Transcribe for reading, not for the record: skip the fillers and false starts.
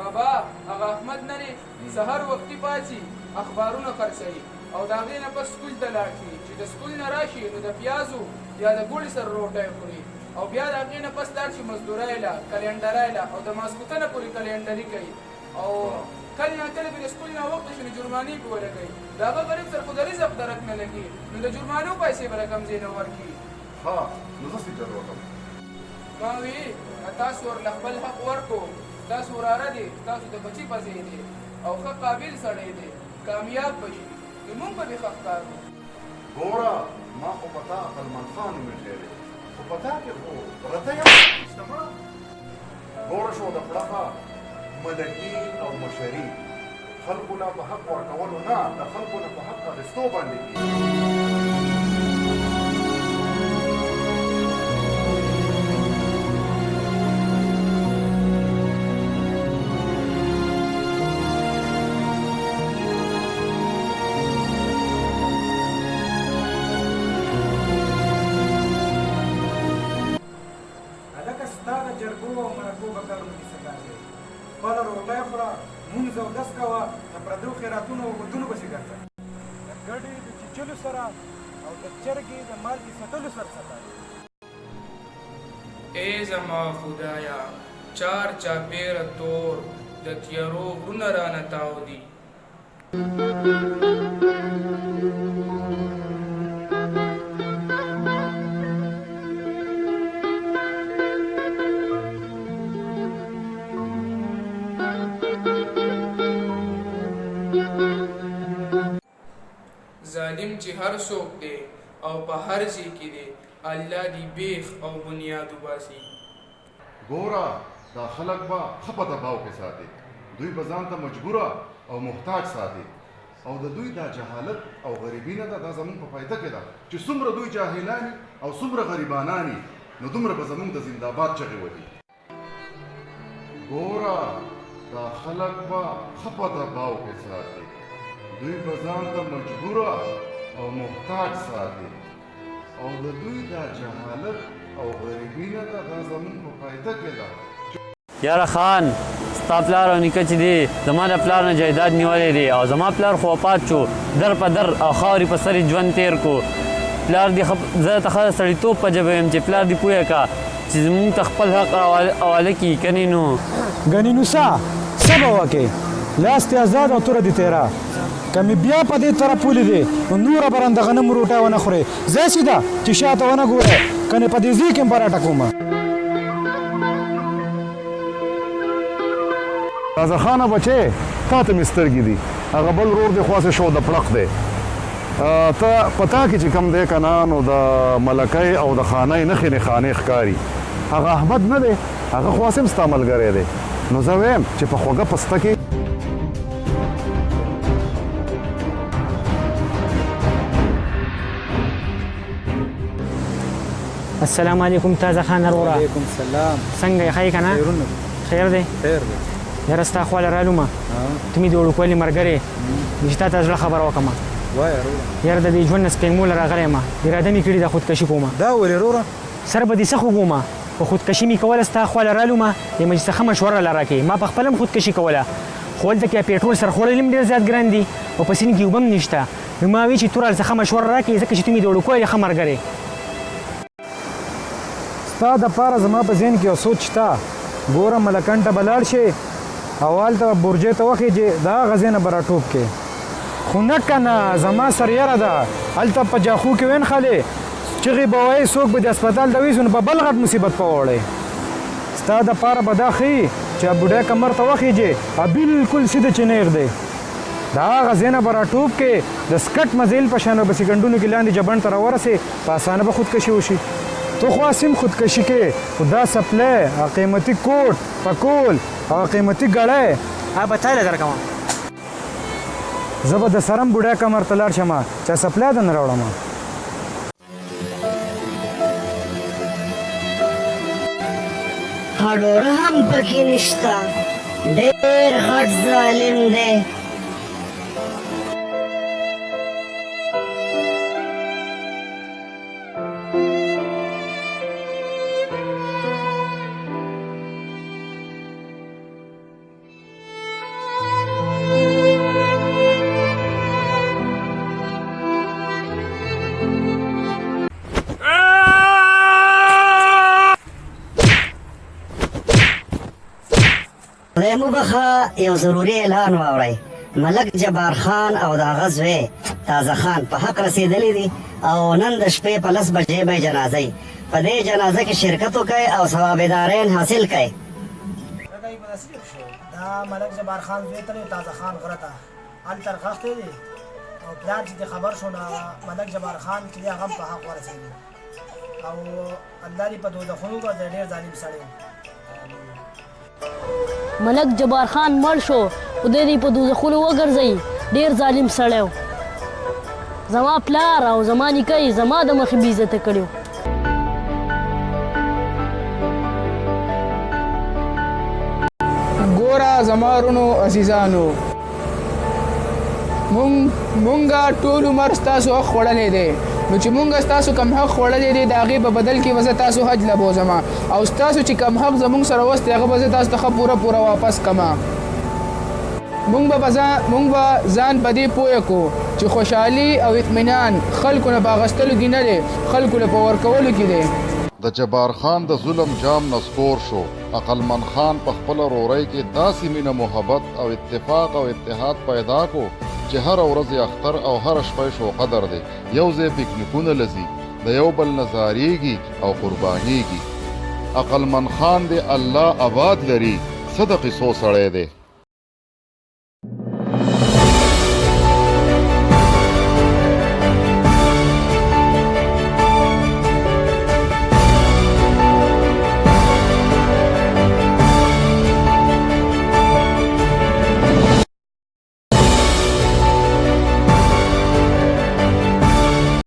بابا هغه احمد نه دی سهار وختي پاڅي اخبارونه خرڅوي او د هغې نه پس سکول ته لاړ شي چې د سکول نه راشي نو د پیازو یا د ګوړې سره روټۍ خوري او بیا د هغې نه پس لاړ شي مزدورۍ له کلنډرۍ له او د ماسخوتنه پورې کلنډري کوي او کله نه کله به د سکول نه وخته شي نو جرمانې پې ولګوي د هغه غریب سره خو د رزق درک نه لګي نو د جرمانو پیسې به له کوم ځای نه ورکړي ها نو زه فکر وکړم ما وی تاسو ورله خپل حق ورکو تاسو وراره دی تاسو د بچي په ځای دی او ښه قابل سړی دی کامیاب به شي زمونږ به دې ښه ښکارو ګوره ما خو په تا عقلمند خان ویلی دی خو په تا کې خو رته یم شته مړه ګوره شو د پړقه ملکي او مشري خلکو نه په حق ورکولو نه د خلکو نه په حق اخیستو باندې کېږي خپله روټۍ خوره مونځ اودس کوه د پردو خیراتونو او ودونو پسې ګرځه د ګډې د چیچلو سره او د چرګې د مالګې ساتلو سره ساته ای زما خدایا چار چاپېره تور د تیارو غرونه رانه تاودي ظالم چې هر څوک دی او په هر ځای کې دی الله دې بیخ او بنیاد وباسي ګوره دا خلک به ښه په دباو کې ساتي دوی به ځان ته مجبوره او محتاج ساتي او د دوی دا جهالت او غریبي نه ده دا زموږ په فایده کې ده چې څومره دوی جاهلان او څومره غریبانان نو دومره به زموږ د زنده‌باد چغې وهي ګوره دا خلک به ښه په دباو کې ساتي دوی به ځان ته مجبوره او محتاج ساتي او د دوی دا جهالت او غریبي نه ده دا زموږ په فایده کې ده یاره خان ستا پلار او نیکه چې دی زما د پلار نه جایداد نیولی دی او زما پلار خو وفات شو در په در او خاورې په سر ژوند تیر کو پلار دې زه ته ښه سړیتوب په ژبه یم چې پلار دې پوهه کا چې زموږ ته خپل حق حواله کړي کنې نو ګنې نو څه به وکړې لاس دې ازاد او توره دې تیره که مې بیا په دې طرف ولیدې نو نوره به رانه د غنمو روټۍ ونه خورې ځه سیده چې شاته ونه ګورې کنې په دې ځای کې هم به راټکومه رازه خانه بچې تا ته مې سترګې دي هغه بل ورور دې خواصې شو د پړق دی ته په تا کې چې کوم دی که نه نو د ملکۍ او د خانۍ نښې نښانې ښکاري هغه احمد نه دی هغه خواصې هم ستا ملګری دی نو زه وایم چې په خوږه پسته کې السلام علیکم تازه خان وروره وعلیکم السلام څنګه یې ښه یې که نه خیرونه خیر دی خیر دی یاره ستا خواله رالومه ته مې د وړوکوالي ملګری چې تا ته زړه خبره وکړمه وایه وروره یاره د دې ژوند نه سپېږموله راغلی یم اراده مې کړې ده خودکشي کومه دا ولې وروره سر به دې څه خوږومه په خودکشي مې کوله ستا خواله رالومه یم چې څه ښه مشوره له راکړې ما په خپله هم خودکشي کوله خو هلته کې پېټرول سره خوړل هم ډېر زیات ګران دي او په سیند کې اوبه هم نشته نو ما وی چې تو راله څه ښه مشوره راکړې ځکه چې ته مې د وړوکوالي ښه ملګری ستا دپاره زما په ذهن کې یو سوچ شته ګوره ملکن ته به لاړ شې او هلته به برجې ته وخېجې د هغه ځای نه به راټوپ کې خو نه که نه زما سره یره ده هلته په جاخو کې ونښلې چغې به وایي څوک به د اسپتال ته ویسو نو په بل غټ مصیبت په وړی ستا دپاره به دا ښیي چې بوډۍ کمر ته وخېجې او بلکل سیده چې نه یږدې د هغه ځای نه به راټوپ کې د سکټ مزیل په شان به سکنډونو کې لاندې جبڼ ته راورسې په اسانه به خودکشي وشي تو خو سیم خودکشي کې خو دا سپلی او قیمتي کوټ پکول او قیمتي ګړی ها به تاله درکوم زه به د سرم بوډۍ کمر ته لاړ شم چې سپلی د نه راوړم هډور هم پکې نشته ډېر غټ ظالم دی خدای مو بخه یو ضروري اعلان واورئ ملک جبار خان او د هغه زوی تازه خان په حق رسېدلی دي او نن د شپې په 10 بجې به یې جنازه وي په دې جنازه کې شرکت وکړئ او ثوابدارین حاصل کړئ دا ملک جبار خان زوی ته تازه خان غره ته هلته رغښتی دی او پلار چې خبر شو نو ملک جبار خان چې دی هغه هم په حق ورسېدي او الله دې په دوزخونو کې ډېر ظالم سړی ملک جبار خان مړ شو خدای دې په دوزخونو وګرځوي ډېر ظالم سړی و زما پلار او زما نیکه یې زما د مخې بې عزته کړی ګوره زما ورونو عزیزانو مونږه ټول عمر ستاسو حق خوړلی دی نو چې مونږ ستاسو کم حق خوړلی دی د هغې په بدل کې به زه تاسو حج لبوزم او ستاسو چې کم حق زمونږ سره وست دی هغه به زه تاسو ته ښه پوره واپس کما مونږ به ځان په دې پوه کړو چې خوشحالي او اطمینان خلکو نه په اخیستلو کې نه دی خلکو له په ورکولو کې دی د جبار خان د ظلم جام نسکور شو عقلمن خان په خپله رورۍ کې داسې مینه محبت او اتفاق او اتحاد پیدا کو چې هره ورځ یې اختر او هره شپه شو قدر دی یو ځای پکنیکونه لځي د یو بل نظاریږي او قربانیږي عقلمن خان دی الله آباد لري څه د قصو سړی دی